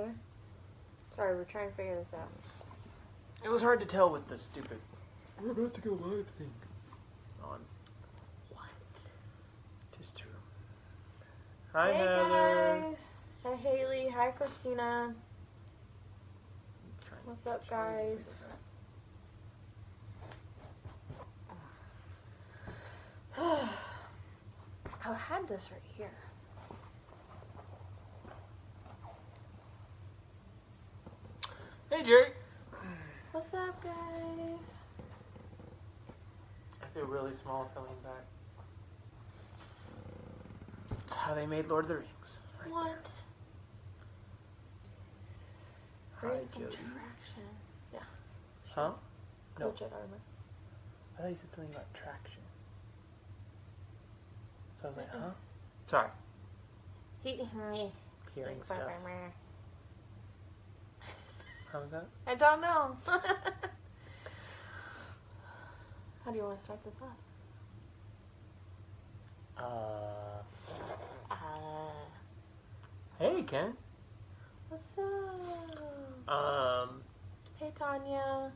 better? Sorry, we're trying to figure this out. It was hard to tell with the stupid "we're about to go live" thing on. What? Tis true. Hi, hey Heather. guys. Hi Haley. Hi Christina. What's up, guys? I had this right here. Hey, Jerry. What's up, guys? I feel really small coming back. That's how they made Lord of the Rings. Right What? There. Hi, Great Jody. attraction. Yeah. Huh? Cool No. Jedi armor. I thought you said something about traction. So I was like, huh? Sorry. Hearing stuff. How was that? I don't know. How do you want to start this off? Hey, Ken. What's up? Hey, Tanya.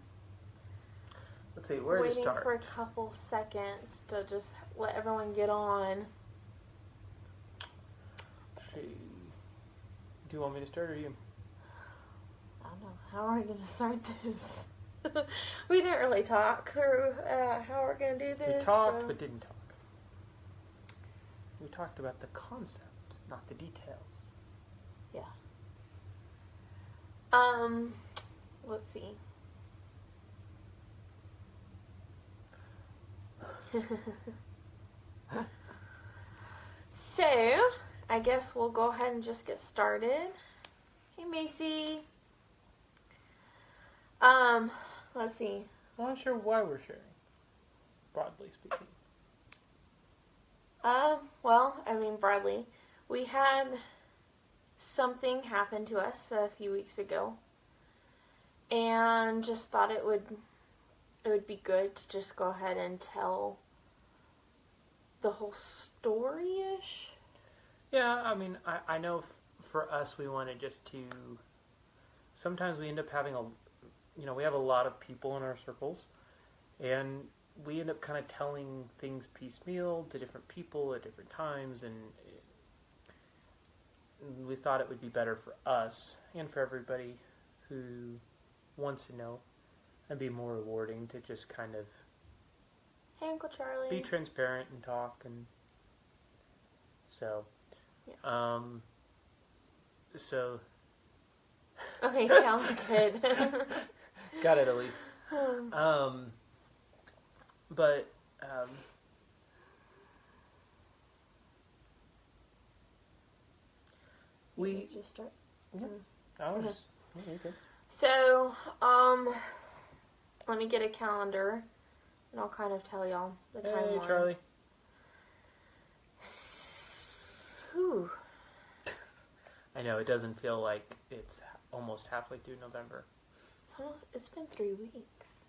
Let's see, where to Waiting start? for a couple seconds to just let everyone get on. Let's see. Do you want me to start or you? I don't know. How are we going to start this? We didn't really talk through how we're going to do this. We talked, but didn't talk. We talked about the concept, not the details. Yeah. Let's see. So, I guess we'll go ahead and just get started. Hey, Macy. Let's see. I'm not sure why we're sharing, broadly speaking. Well, I mean, broadly, we had something happen to us a few weeks ago, and just thought it would be good to just go ahead and tell the whole story-ish. Yeah, I mean, I know for us, we wanted just to, sometimes we end up having we have a lot of people in our circles, and we end up kind of telling things piecemeal to different people at different times, and we thought it would be better for us and for everybody who wants to know, and be more rewarding to just kind of Hey, Uncle Charlie. be transparent and talk, and so, Yeah. So. Okay, sounds good. Got it, Elise. We just start. Yeah. Okay. So, let me get a calendar, and I'll kind of tell y'all the timeline. Hey, Charlie. Whew. I know, it doesn't feel like it's almost halfway through November. It's been 3 weeks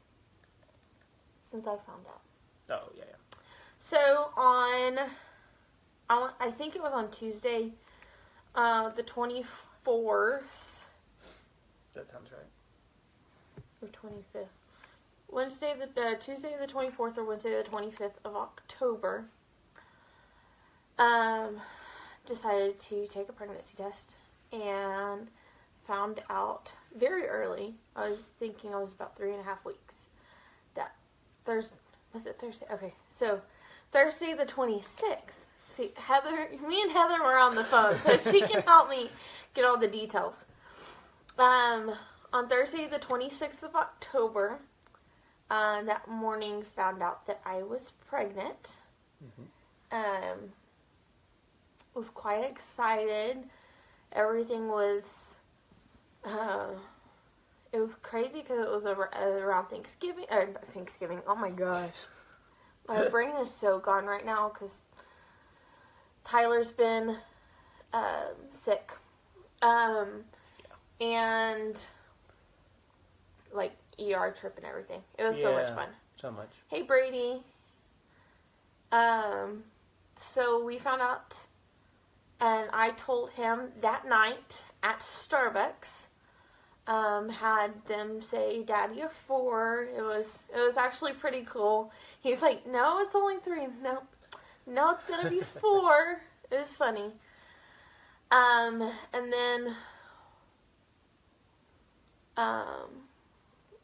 since I found out. Oh, yeah. So, I think it was on Tuesday, the 24th. That sounds right. Or 25th. Tuesday the 24th or Wednesday the 25th of October, decided to take a pregnancy test and found out very early. I was thinking I was about 3.5 weeks. Was it Thursday? Okay, so Thursday the 26th. See, me and Heather were on the phone, so she can help me get all the details. On Thursday the 26th of October, that morning found out that I was pregnant. Mm-hmm. Was quite excited. Everything was, it was crazy because it was around Thanksgiving, oh my gosh. My brain is so gone right now because Tyler's been, sick. And, like, ER trip and everything. It was so much fun. So much. Hey, Brady. So we found out And I told him that night at Starbucks, had them say Daddy of 4. It was actually pretty cool. He's like, no, it's only 3. No, it's gonna be 4. It was funny. And then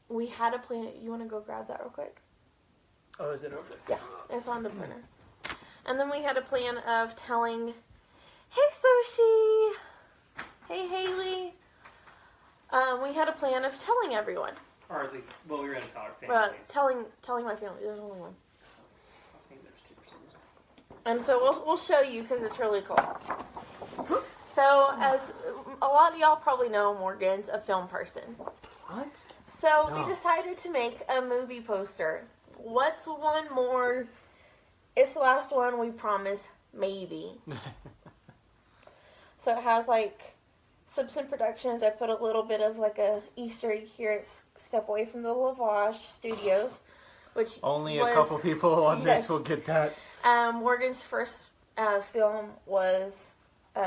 we had a plan. You want to go grab that real quick? Oh, is it over there? Yeah, it's on the printer. And then we had a plan of telling, hey Sushi, hey Haley. We had a plan of telling everyone. Or at least, well, we were going to tell our families. Telling my family. There's only one. I was thinking there's 2 for some reason. And so we'll show you because it's really cool. So as a lot of y'all probably know, Morgan's a film person. What? So we decided to make a movie poster. What's one more? It's the last one, we promise, maybe. So it has like Simpson Productions. I put a little bit of like a Easter egg here. It's Step Away from the Lavage Studios, which only a couple people on this will get that. Morgan's first film was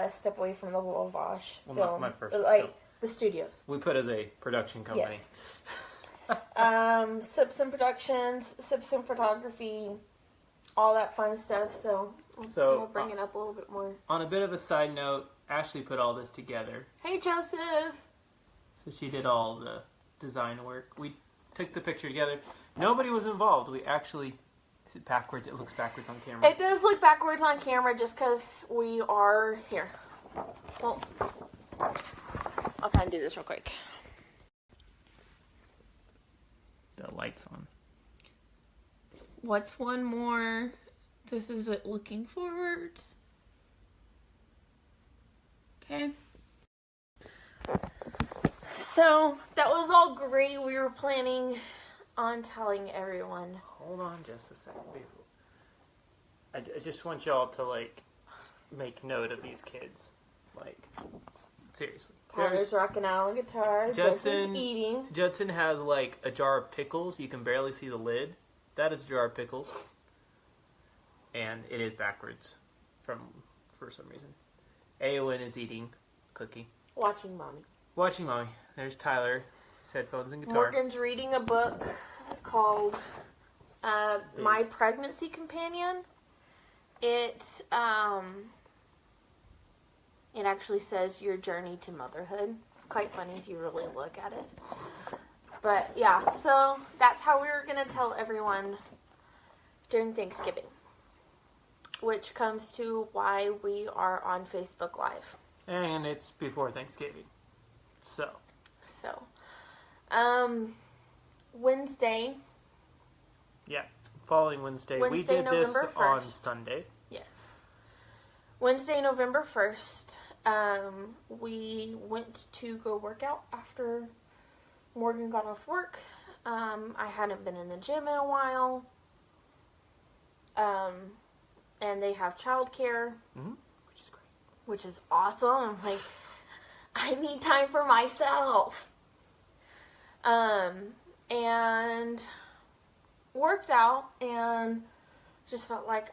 Step Away from the Lavage film. Not my first film. The studios. We put as a production company. Yes. Simpson Productions, Simpson Photography, all that fun stuff. So we'll kind of bring it up a little bit more. On a bit of a side note, Ashley put all this together. Hey, Joseph. So she did all the design work. We took the picture together. Nobody was involved. We actually... Is it backwards? It looks backwards on camera. It does look backwards on camera just because we are here. Well, I'll try and do this real quick. The light's on. What's one more? This is it looking forwards. Okay. So that was all great. We were planning on telling everyone. Hold on just a second. I just want y'all to, like, make note of these kids. Like, seriously. Tyler's rocking out on guitar. Judson's eating. Judson has, like, a jar of pickles. You can barely see the lid. That is a jar of pickles. And it is backwards for some reason. Aowen is eating cookie. Watching Mommy. Watching Mommy. There's Tyler. His headphones and guitar. Morgan's reading a book called My Pregnancy Companion. It actually says Your Journey to Motherhood. It's quite funny if you really look at it. But yeah, so that's how we were going to tell everyone during Thanksgiving. Which comes to why we are on Facebook Live. And it's before Thanksgiving. So. Wednesday. Yeah, following Wednesday. We did November this 1st. on Sunday. Yes. Wednesday, November 1st, we went to go work out after Morgan got off work. I hadn't been in the gym in a while. And they have childcare. Mm-hmm. Which is great. Which is awesome. Like, I need time for myself. And worked out and just felt like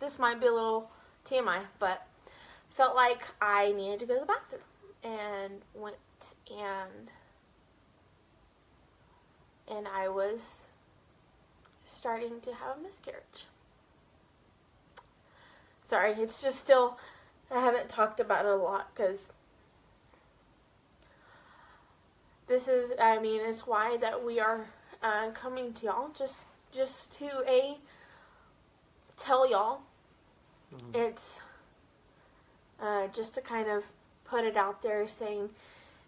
this might be a little TMI, but felt like I needed to go to the bathroom and went and I was starting to have a miscarriage. Sorry, it's just still, I haven't talked about it a lot because this is, it's why that we are coming to y'all, just to tell y'all. Mm-hmm. It's just to kind of put it out there saying,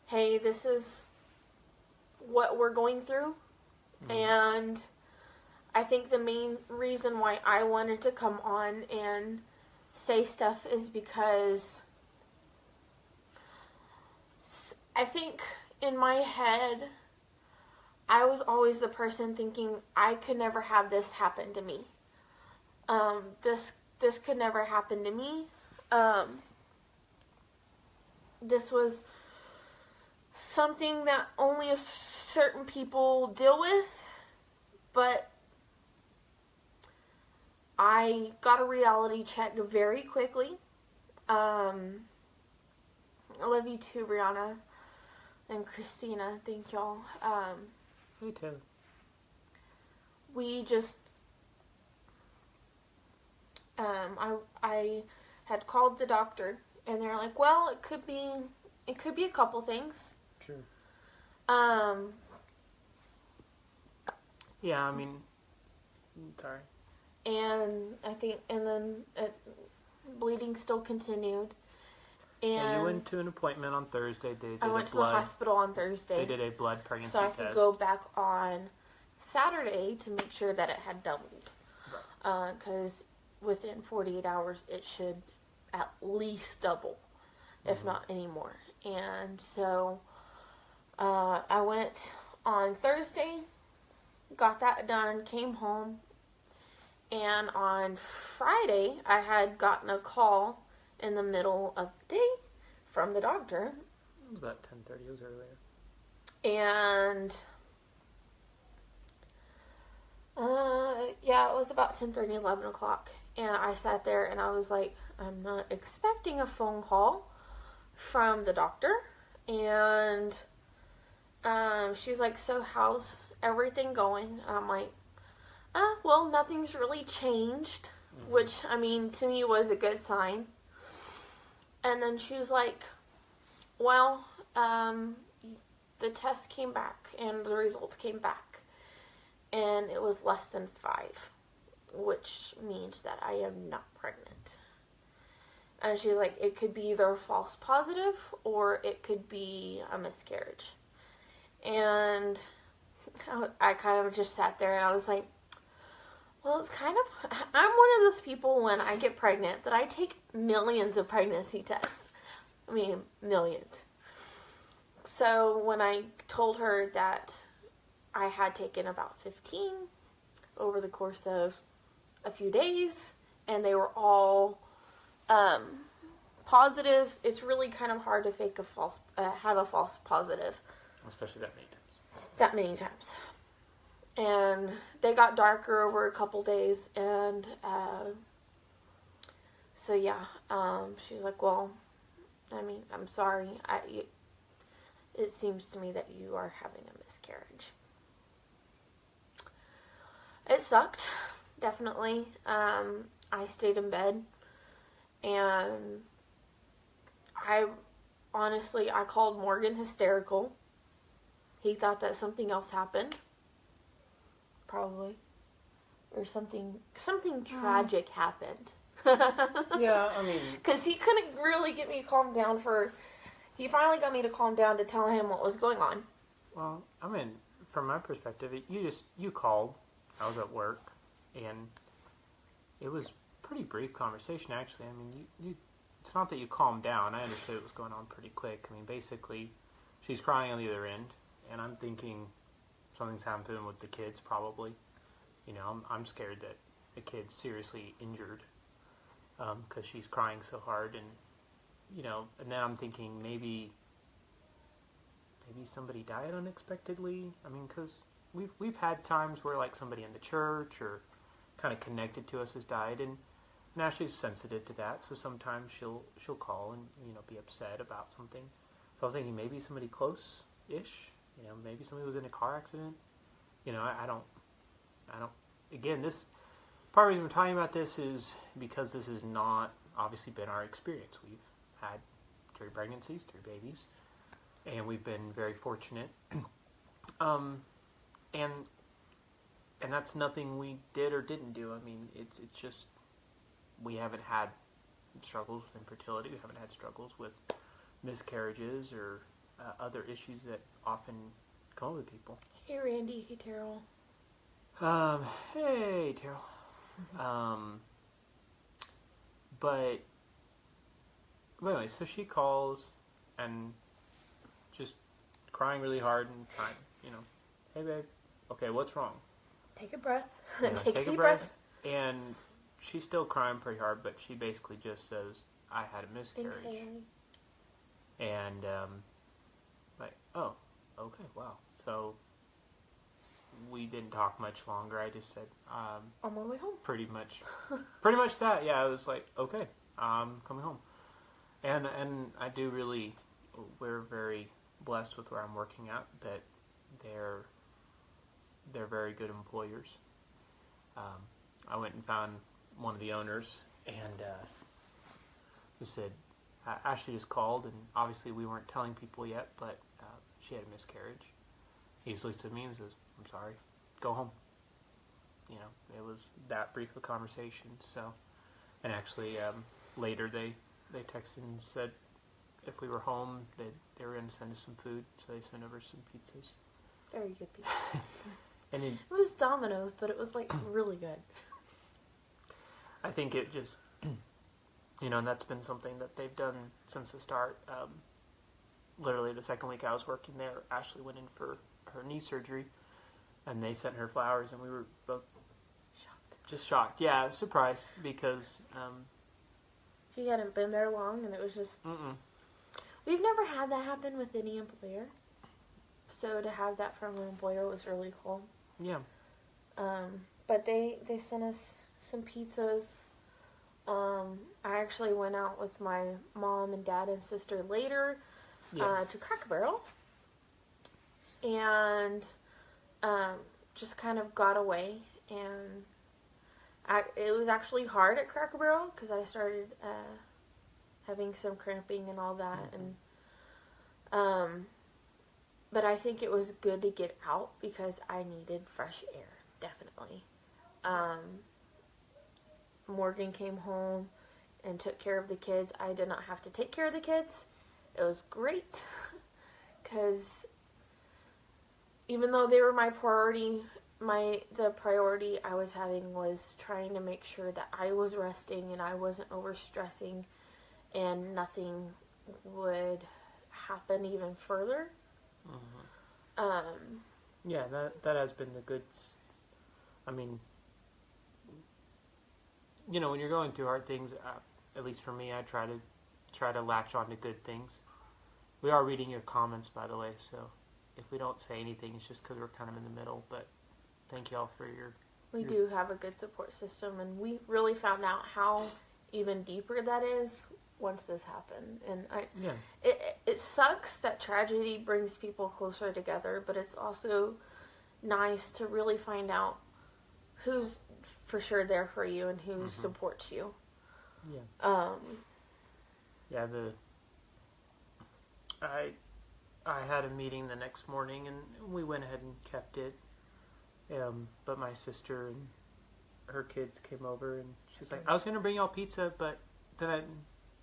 hey, this is what we're going through. Mm-hmm. And I think the main reason why I wanted to come on and say stuff is because I think in my head, I was always the person thinking I could never have this happen to me. This could never happen to me. This was something that only certain people deal with, but I got a reality check very quickly. I love you too, Brianna and Christina. Thank y'all. Me too. We just, I had called the doctor, and they're like, well, it could be a couple things. True. Um, Yeah, I mean, sorry. and I think, and then bleeding still continued. And Yeah, you went to an appointment on Thursday. I went to the hospital on Thursday. They did a blood pregnancy so I test. could go back on Saturday to make sure that it had doubled. Right. Because within 48 hours, it should at least double, if not any more. And so I went on Thursday, got that done, came home, and on Friday, I had gotten a call in the middle of the day from the doctor. It was about 10:30. It was earlier. And yeah, it was about 10:30, 11 o'clock. And I sat there and I was like, I'm not expecting a phone call from the doctor. And she's like, so how's everything going? And I'm like, well, nothing's really changed, which, I mean, to me was a good sign. And then she was like, well, the test came back and the results came back, and it was less than 5, which means that I am not pregnant. And she's like, it could be either a false positive or it could be a miscarriage. And I kind of just sat there and I was like, well, it's kind of, I'm one of those people when I get pregnant that I take millions of pregnancy tests. I mean, millions. So when I told her that I had taken about 15 over the course of a few days, and they were all positive, it's really kind of hard to fake have a false positive. Especially that many times. That many times. And they got darker over a couple days, and so yeah, she's like, well, I mean, I'm sorry, it seems to me that you are having a miscarriage. It sucked, definitely. I stayed in bed, and I called Morgan hysterical. He thought that something else happened. Probably. Or something tragic happened. Yeah, I mean... Because he couldn't really get me calmed down he finally got me to calm down to tell him what was going on. Well, I mean, from my perspective, you called. I was at work, and it was a pretty brief conversation, actually. I mean, it's not that you calmed down. I understood it was going on pretty quick. I mean, basically, she's crying on the other end, and I'm thinking something's happening with the kids, probably. You know, I'm scared that the kid's seriously injured because she's crying so hard, and you know, and then I'm thinking maybe somebody died unexpectedly. I mean, because we've had times where like somebody in the church or kind of connected to us has died, and Ashley's sensitive to that, so sometimes she'll call and, you know, be upset about something. So I was thinking maybe somebody close-ish, you know, maybe somebody was in a car accident. You know, I don't. Again, this part of the reason we're talking about this is because this has not obviously been our experience. We've had 3 pregnancies, 3 babies, and we've been very fortunate. And that's nothing we did or didn't do. I mean, it's just we haven't had struggles with infertility. We haven't had struggles with miscarriages or other issues that often come with people. Hey, Randy. Hey, Terrell. Hey, Terrell. But anyway, so she calls and just crying really hard and trying, you know, hey, babe, okay, what's wrong? Take a breath. You know, Take a deep breath. And she's still crying pretty hard, but she basically just says, I had a miscarriage. Thanks, Haley. And, like, oh, okay, wow. So, we didn't talk much longer. I just said, On my way home. pretty much that. Yeah, I was like, okay, I'm coming home. And I do really, we're very blessed with where I'm working at, that they're very good employers. I went and found one of the owners, and he said, Ashley just called, and obviously we weren't telling people yet, but she had a miscarriage. He just looks at me and says, I'm sorry, go home. You know, it was that brief a conversation. So, and actually later they texted and said if we were home, they were going to send us some food, so they sent over some pizzas. Very good pizza. And it was Domino's, but it was like really good. I think it just, you know, and that's been something that they've done since the start. Literally the second week I was working there, Ashley went in for her knee surgery, and they sent her flowers, and we were both shocked. Yeah, surprised, because she hadn't been there long, and it was just... We've never had that happen with any employer, so to have that from an employer was really cool. Yeah. But they sent us some pizzas. I actually went out with my mom and dad and sister later to Cracker Barrel, and just kind of got away. And it was actually hard at Cracker Barrel because I started having some cramping and all that, and but I think it was good to get out because I needed fresh air, definitely. Morgan came home and took care of the kids. I did not have to take care of the kids. It was great because even though they were my priority, the priority I was having was trying to make sure that I was resting and I wasn't overstressing and nothing would happen even further. Yeah, that has been the good. I mean, you know, when you're going through hard things, at least for me, I try to latch on to good things. We are reading your comments, by the way, so if we don't say anything, it's just because we're kind of in the middle. But thank y'all for your... We do have a good support system, and we really found out how even deeper that is once this happened. And it sucks that tragedy brings people closer together, but it's also nice to really find out who's for sure there for you and who supports you. Yeah. I had a meeting the next morning, and we went ahead and kept it. But my sister and her kids came over, and she's like, I was going to bring y'all pizza, but then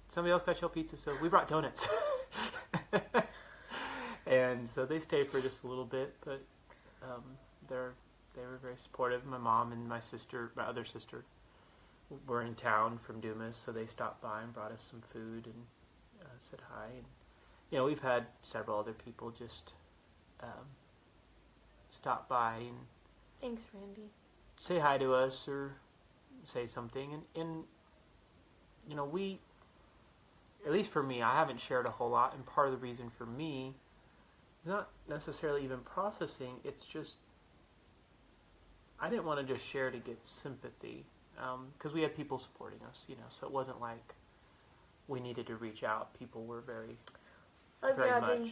somebody else got y'all pizza, so we brought donuts. And so they stayed for just a little bit, but they were very supportive. My mom and my other sister, were in town from Dumas, so they stopped by and brought us some food and said hi. And, you know, we've had several other people just stop by and thanks, Randy, say hi to us or say something. And you know, at least for me, I haven't shared a whole lot, and part of the reason for me is not necessarily even processing, it's just I didn't want to just share to get sympathy, because we had people supporting us, you know, so it wasn't like we needed to reach out. People were very much,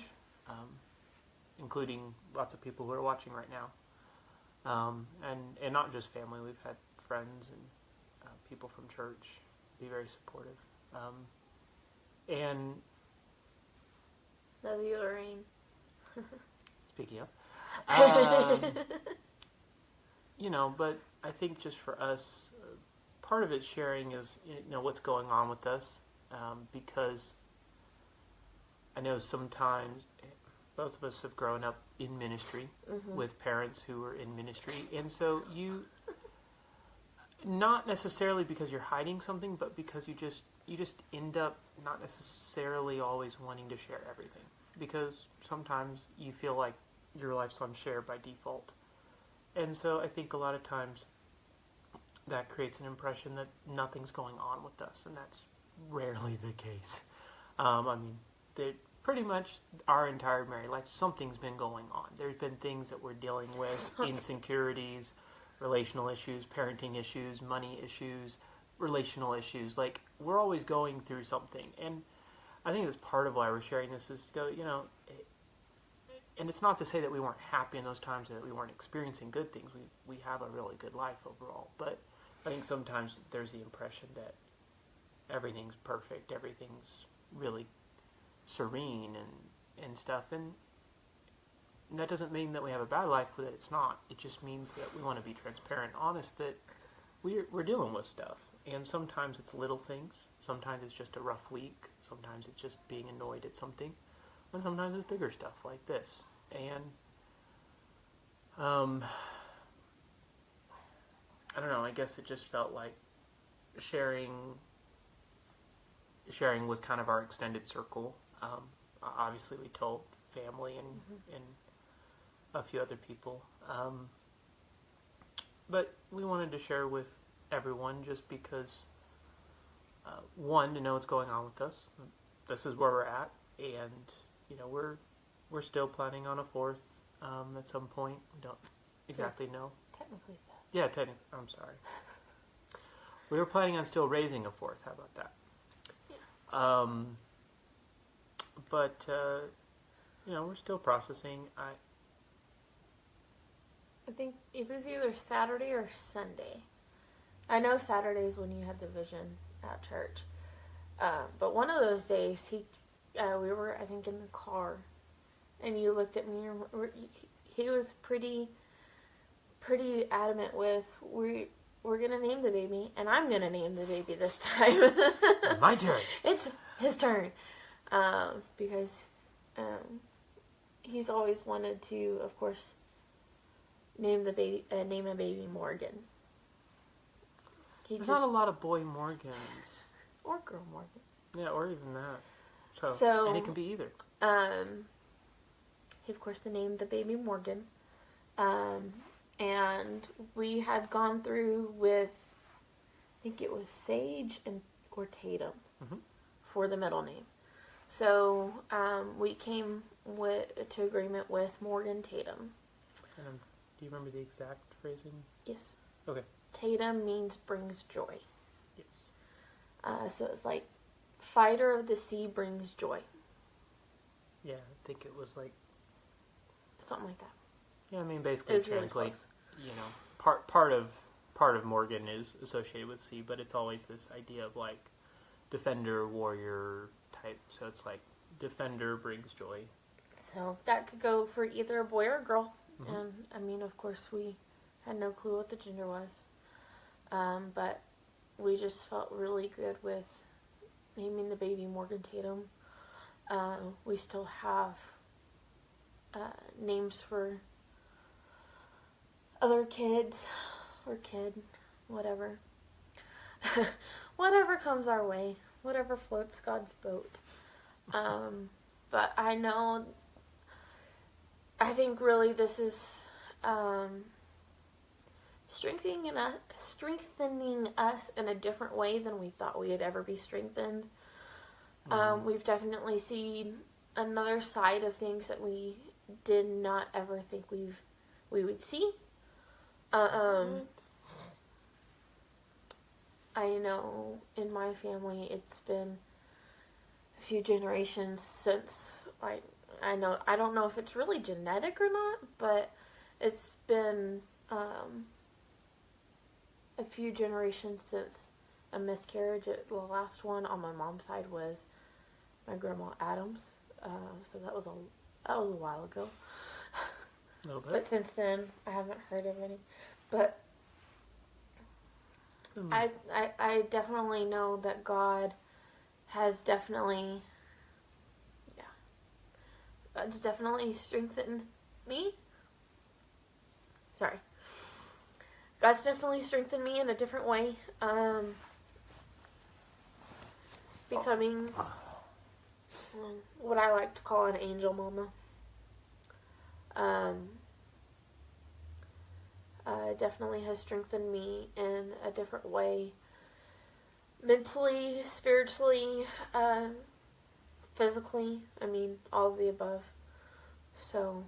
including lots of people who are watching right now, and not just family. We've had friends and people from church be very supportive, and love you, Lorraine. Speaking of, you know, but I think just for us, part of it sharing is, you know, what's going on with us, because I know sometimes both of us have grown up in ministry with parents who were in ministry, and so you, not necessarily because you're hiding something, but because you just end up not necessarily always wanting to share everything, because sometimes you feel like your life's on share by default. And so I think a lot of times that creates an impression that nothing's going on with us, and that's rarely the case. I mean, pretty much our entire married life, something's been going on. There's been things that we're dealing with, insecurities, relational issues, parenting issues, money issues, relational issues. Like, we're always going through something. And I think that's part of why we're sharing this is to go, and it's not to say that we weren't happy in those times, that we weren't experiencing good things. We have a really good life overall. But I think sometimes there's the impression that everything's perfect, everything's really serene and stuff. And that doesn't mean that we have a bad life, that it's not. It just means that we want to be transparent, honest, that we're dealing with stuff. And sometimes it's little things. Sometimes it's just a rough week. Sometimes it's just being annoyed at something. And sometimes it's bigger stuff like this. And I don't know, I guess it just felt like sharing with kind of our extended circle. Obviously we told family and a few other people. But we wanted to share with everyone just because, one, to know what's going on with us. This is where we're at, and we're still planning on a fourth at some point. We don't exactly know. Technically, that. Yeah, technically. I'm sorry. We were planning on still raising a fourth. How about that? Yeah. But we're still processing. I think it was either Saturday or Sunday. I know Saturday is when you had the vision at church. But one of those days, we were, I think, in the car, and you looked at me, and he was pretty adamant with, we're going to name the baby, and I'm going to name the baby this time. My turn. It's his turn. Because he's always wanted to, of course, name a baby Morgan. There's not a lot of boy Morgans. Or girl Morgans. Yeah, or even that. So and it can be either. He, of course, named the baby Morgan. And we had gone through with, I think it was Sage or Tatum for the middle name. So we came to agreement with Morgan Tatum. Do you remember the exact phrasing? Yes. Okay. Tatum means brings joy. Yes. So it's like, fighter of the sea brings joy. Yeah, I think it was like... something like that. Yeah, I mean, basically it translates, really part of Morgan is associated with sea, but it's always this idea of like defender, warrior type. So it's like defender brings joy. So that could go for either a boy or a girl. And I mean, of course, we had no clue what the gender was. But we just felt really good with naming the baby Morgan Tatum. We still have names for other kids or kid, whatever. Whatever comes our way, whatever floats God's boat. But I think really this is strengthening us in a different way than we thought we would ever be strengthened. We've definitely seen another side of things that we did not ever think we would see. I know in my family it's been a few generations since, like, I don't know if it's really genetic or not, but it's been a few generations since a miscarriage. The last one on my mom's side was my grandma Adams. So that was a while ago. But since then, I haven't heard of any. But I definitely know that God has definitely, God's definitely strengthened me. Sorry. God's definitely strengthened me in a different way. Becoming what I like to call an angel mama. Definitely has strengthened me in a different way. Mentally, spiritually, physically. I mean, all of the above. So,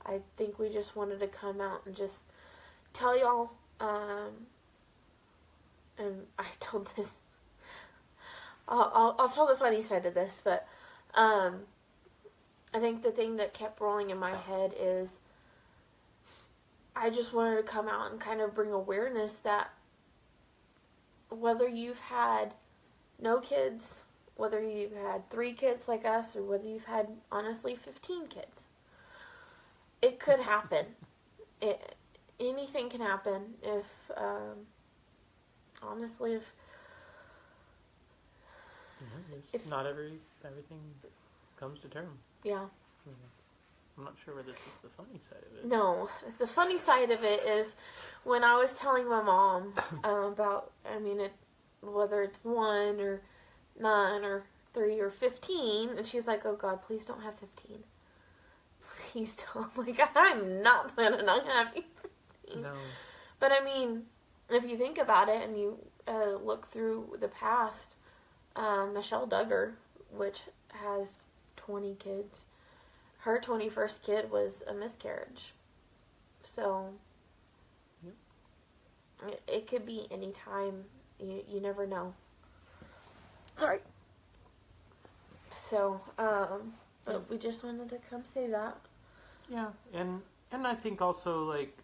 I think we just wanted to come out and just tell y'all, and I told this, I'll tell the funny side of this, but, I think the thing that kept rolling in my head is I just wanted to come out and kind of bring awareness that whether you've had no kids, whether you've had 3 kids like us, or whether you've had, honestly, 15 kids, it could happen. Anything can happen if, honestly, if not everything comes to term. Yeah. I'm not sure where this is the funny side of it. No, the funny side of it is when I was telling my mom about, whether it's 1 or 9 or 3 or 15, and she's like, "Oh God, please don't have 15. Please don't." Like, I'm not planning on having 15. No. But I mean, if you think about it and you look through the past, Michelle Duggar, which has 20 kids, her 21st kid was a miscarriage. So, yep. It could be any time. You never know. Sorry. So, but we just wanted to come say that. Yeah, and I think also, like,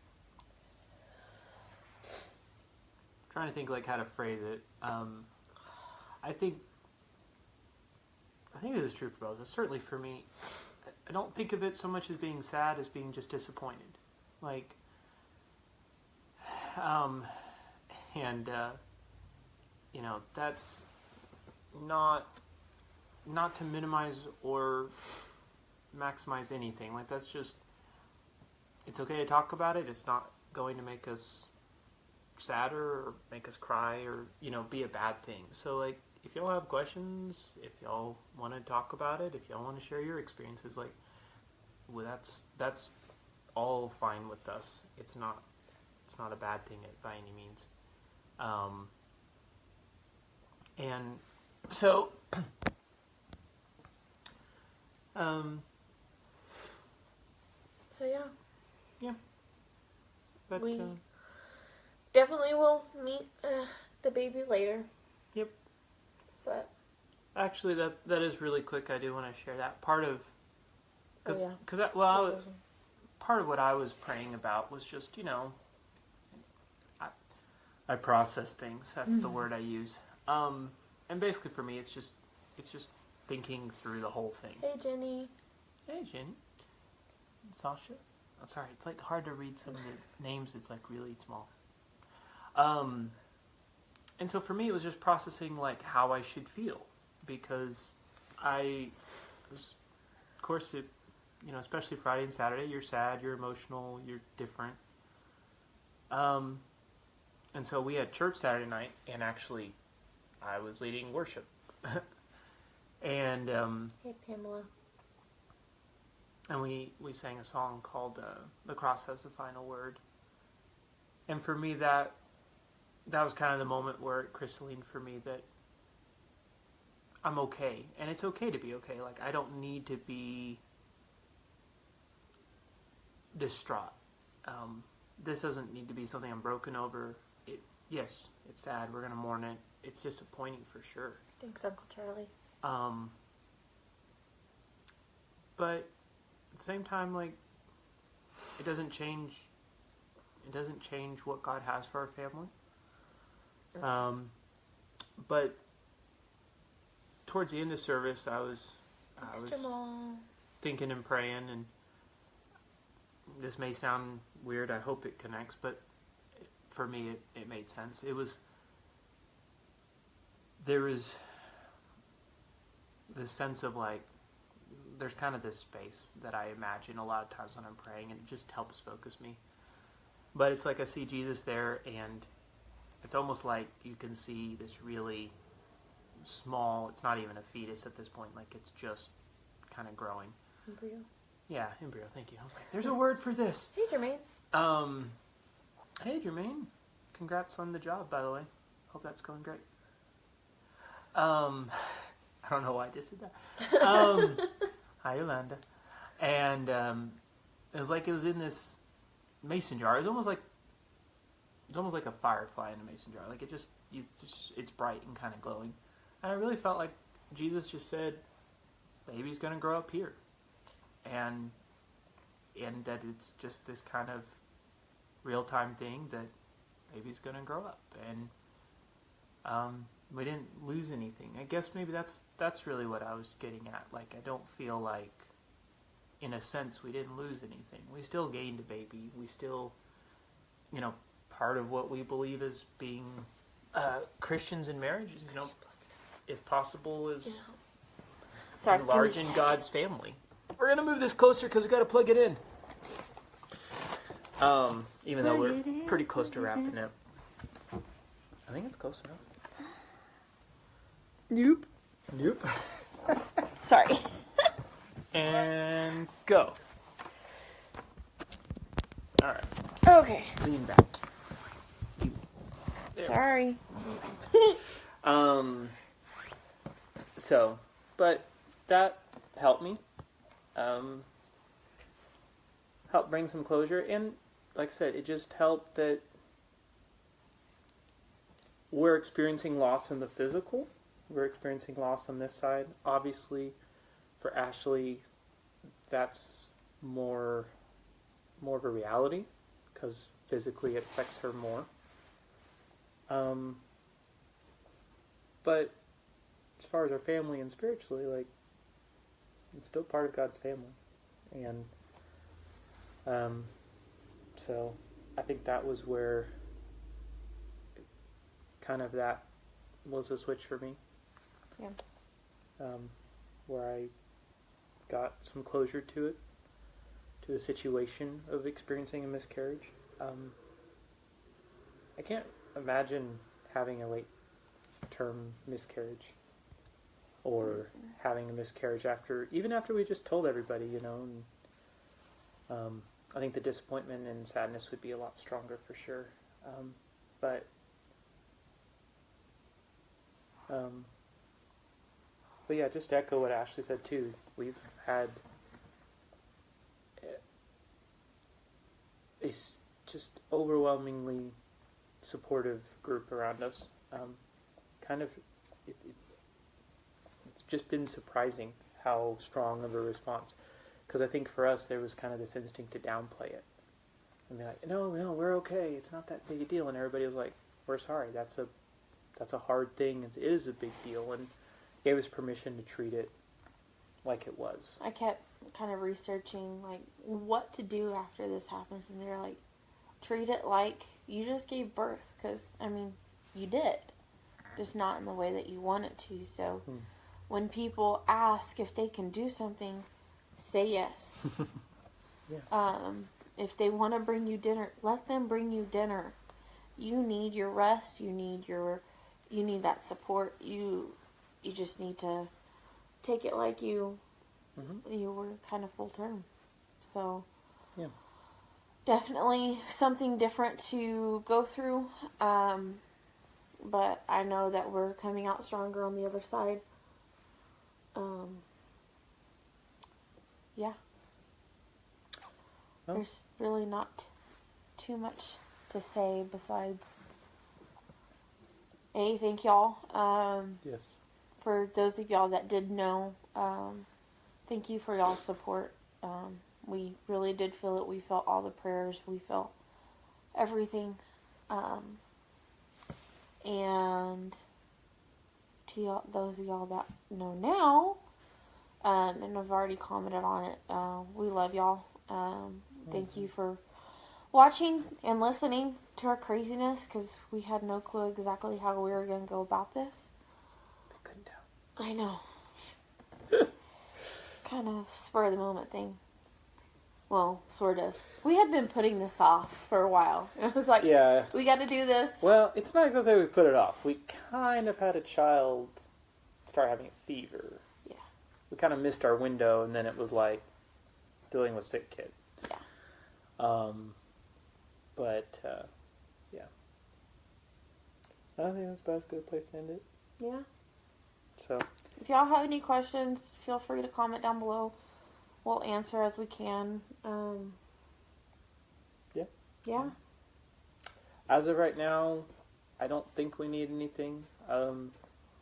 trying to think, like, how to phrase it. I think this is true for both of us. Certainly for me, I don't think of it so much as being sad as being just disappointed. Like, that's not to minimize or maximize anything. Like, that's just, it's okay to talk about it. It's not going to make us sadder or make us cry or, be a bad thing. So, like, if y'all have questions, if y'all want to talk about it, if y'all want to share your experiences, like, well, that's all fine with us. It's not a bad thing by any means. And so, So yeah. Yeah. But we definitely will meet the baby later. Yep. But actually, that is really quick. I do want to share that part of, because part of what I was praying about was just, I process things. That's the word I use. And basically for me, it's just thinking through the whole thing. Hey, Jenny. Hey, Jenny. Sasha. I'm sorry. It's like hard to read some of the names. It's like really small. And so for me, it was just processing like how I should feel, because I was, of course, especially Friday and Saturday, you're sad, you're emotional, you're different. And so we had church Saturday night, and actually, I was leading worship. And hey, Pamela. And we sang a song called "The Cross Has the Final Word." And for me, that was kind of the moment where it crystallined for me that I'm okay, and it's okay to be okay. Like, I don't need to be distraught. This doesn't need to be something I'm broken over. Yes, it's sad. We're gonna mourn it. It's disappointing for sure. Thanks, Uncle Charlie. But at the same time, like, it doesn't change what God has for our family. But towards the end of service, I was thinking and praying, and this may sound weird. I hope it connects, but for me, it made sense. There was this sense of, like, there's kind of this space that I imagine a lot of times when I'm praying, and it just helps focus me. But it's like I see Jesus there, and it's almost like you can see this really small, it's not even a fetus at this point, like it's just kind of growing. Embryo. Yeah, embryo, thank you. I was like, there's a word for this. Hey, Jermaine. Hey, Jermaine. Congrats on the job, by the way. Hope that's going great. I don't know why I just did that. Hi, Yolanda. And it was like it was in this mason jar. It was almost like a firefly in a mason jar. Like it's bright and kind of glowing. And I really felt like Jesus just said, baby's going to grow up here. And that it's just this kind of real-time thing that baby's going to grow up. And we didn't lose anything. I guess maybe that's really what I was getting at. Like, I don't feel like, in a sense, we didn't lose anything. We still gained a baby. We still, part of what we believe as being Christians in marriage is, if possible, is enlarging God's family. We're going to move this closer because we got to plug it in. Even though we're pretty close to wrapping up. I think it's close enough. Nope. Sorry. And go. All right. Okay. Lean back. Sorry. So, but that helped me. Helped bring some closure. And like I said, it just helped that we're experiencing loss in the physical. We're experiencing loss on this side. Obviously, for Ashley, that's more of a reality because physically it affects her more. But as far as our family and spiritually, like, it's still part of God's family. And so I think that was where kind of that was a switch for me. Yeah. Where I got some closure to it, to the situation of experiencing a miscarriage. I can't imagine having a late-term miscarriage or having a miscarriage even after we just told everybody, and I think the disappointment and sadness would be a lot stronger for sure. But yeah, just to echo what Ashley said too, we've had a just overwhelmingly supportive group around us. It's just been surprising how strong of a response. Because I think for us there was kind of this instinct to downplay it and be like, no, we're okay. It's not that big a deal. And everybody was like, we're sorry. That's a hard thing. It is a big deal, and gave us permission to treat it like it was. I kept kind of researching like what to do after this happens, and they're like, treat it like you just gave birth, because you did, just not in the way that you want it to. So when people ask if they can do something, say yes. Yeah. If they want to bring you dinner, let them bring you dinner. You need your rest. You need that support. You just need to take it like you were kind of full term. So yeah, definitely something different to go through. But I know that we're coming out stronger on the other side. Yeah. Well, there's really not too much to say besides thank y'all. Yes. For those of y'all that did know, thank you for y'all's support. We really did feel it. We felt all the prayers. We felt everything. And to y'all, those of y'all that know now, and I've already commented on it, we love y'all. Thank you for watching and listening to our craziness, because we had no clue exactly how we were going to go about this. They couldn't tell. I know. Kind of spur of the moment thing. Well, sort of. We had been putting this off for a while. It was like, yeah, we got to do this. Well, it's not exactly we put it off. We kind of had a child start having a fever. Yeah. We kind of missed our window, and then it was like dealing with sick kid. Yeah. But yeah. I think that's about as good a place to end it. Yeah. So. if y'all have any questions, feel free to comment down below. We'll answer as we can. Yeah. Yeah. As of right now, I don't think we need anything.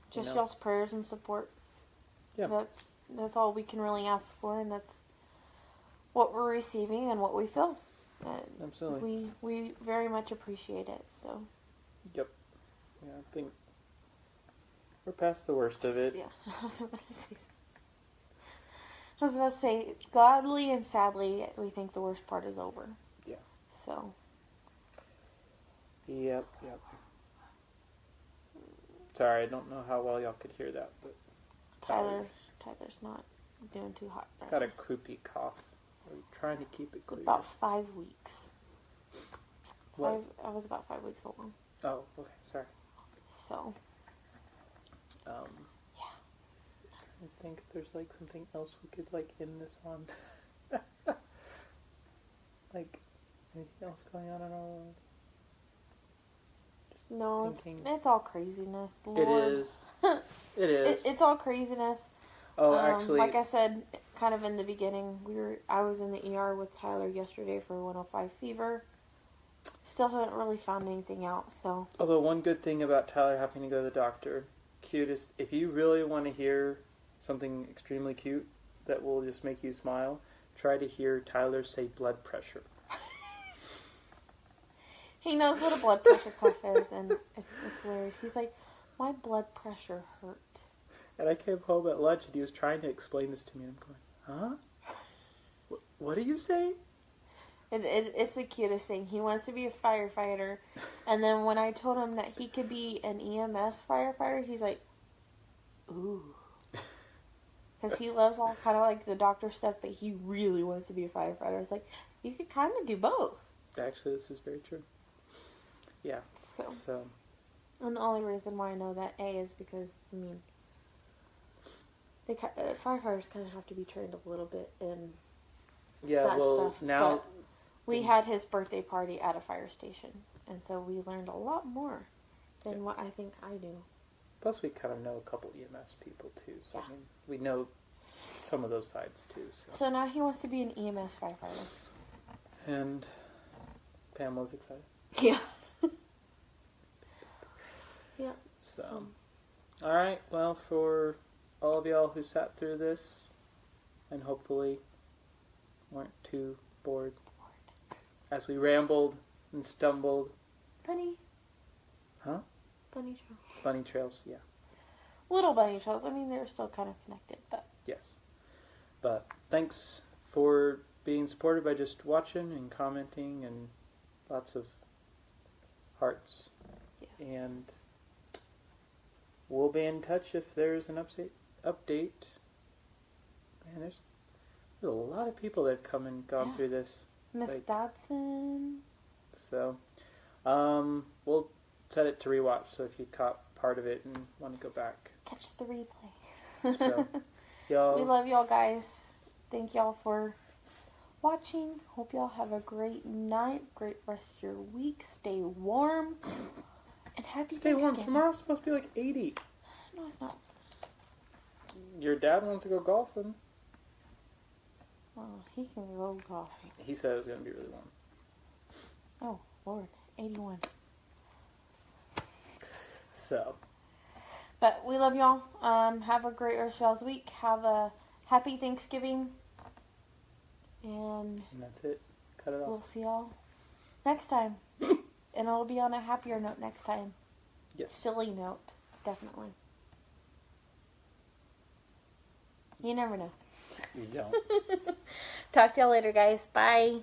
Just y'all's prayers and support. Yeah. That's all we can really ask for, and that's what we're receiving and what we feel. Absolutely. We very much appreciate it. So. Yep. Yeah, I think we're past the worst of it. Yeah. I was about to say, gladly and sadly, we think the worst part is over. Yeah. So. Yep. Sorry, I don't know how well y'all could hear that, but Tyler's not doing too hot. He's got a croupy cough. We're trying to keep it clear. About 5 weeks. What? I was about 5 weeks along. Oh, okay, sorry. So. Yeah. I think if there's like something else we could like end this on. Like anything else going on in our world? No, thinking. it's all craziness. Lord. It is. It is. It's all craziness. Oh, actually, like I said, kind of in the beginning, I was in the ER with Tyler yesterday for 105 fever. Still haven't really found anything out. So. Although one good thing about Tyler having to go to the doctor, cutest. If you really want to hear something extremely cute that will just make you smile, try to hear Tyler say blood pressure. He knows what a blood pressure cuff is, and it's hilarious. He's like, my blood pressure hurt. And I came home at lunch, and he was trying to explain this to me, and I'm going, huh? What are you saying? It's the cutest thing. He wants to be a firefighter, and then when I told him that he could be an EMS firefighter, he's like, ooh. Because he loves all kind of like the doctor stuff, but he really wants to be a firefighter. I was like, you could kind of do both. Actually, this is very true. Yeah. So. And the only reason why I know that, A, is because, I mean, firefighters kind of have to be trained a little bit in that stuff. Now... But we had his birthday party at a fire station, and so we learned a lot more than what I think I do. Plus, we kind of know a couple EMS people, too, so I mean, we know some of those sides, too. So now he wants to be an EMS firefighter. And Pamela's excited. Yeah. Yeah. So, alright, well, for all of y'all who sat through this, and hopefully weren't too bored as we rambled and stumbled. Bunny. Huh? Bunny trails. Bunny trails, yeah. Little bunny trails. I mean, they're still kind of connected, but... Yes. But thanks for being supported by just watching and commenting and lots of hearts. Yes. And we'll be in touch if there's an update. Man, there's a lot of people that have come and gone through this. Miss Dodson. So, we'll set it to rewatch, so if you caught part of it and want to go back. Catch the replay. So, y'all... We love y'all guys. Thank y'all for watching. Hope y'all have a great night, great rest of your week. Stay warm. And happy Stay warm. Thanksgiving. Tomorrow's supposed to be like 80. No, it's not. Your dad wants to go golfing. Oh, he can go golfing. He said it was going to be really warm. Oh, Lord. 81. So. But we love y'all. Have a great rest of y'all's week. Have a happy Thanksgiving. And that's it. Cut it off. We'll see y'all next time. And it'll be on a happier note next time. Yes. Silly note. Definitely. You never know. You don't. Talk to y'all later, guys. Bye.